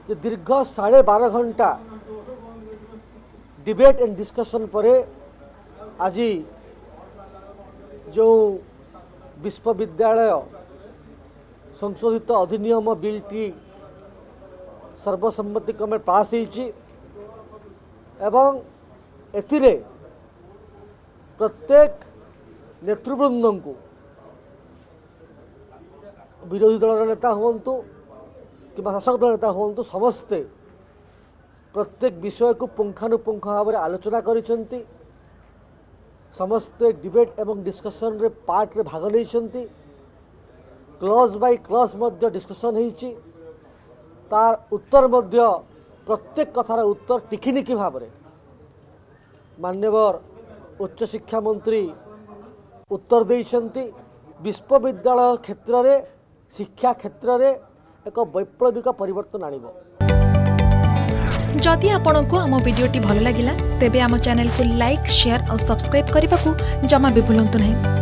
जे दीर्घ 12.5 घंटा debate and discussion पर आज जो विश्वविद्यालय संशोधित अधिनियम बिलटी सर्वसम्मति क्रमे पास होईछि एवं एथिरे प्रत्येक नेतृवृंद को विरोधी दल नेता हुंतु कि शासक दल नेता हुंतु समस्ते प्रत्येक विषय को पुंखानुपुंख भाव में आलोचना करिसेंती। समस्ते डिबेट एवं डिस्कशन रे पार्ट रे भाग लेइसेंती। क्लॉज बाय क्लॉज मध्य डिस्कशन होईछि। तार उत्तर मध्य प्रत्येक कथार उत्तर टिकिनिकी भाव में मान्यवर उच्च शिक्षा मंत्री उत्तर देइसेंती। विश्वविद्यालय क्षेत्र रे शिक्षा क्षेत्र रे एक वैप्लविक परिवर्तन आनिबो। जदि आपंक आम भिडी भल लगा तेब आम चैनल को लाइक शेयर और सब्सक्राइब करने को जमा भी भूलु नहीं।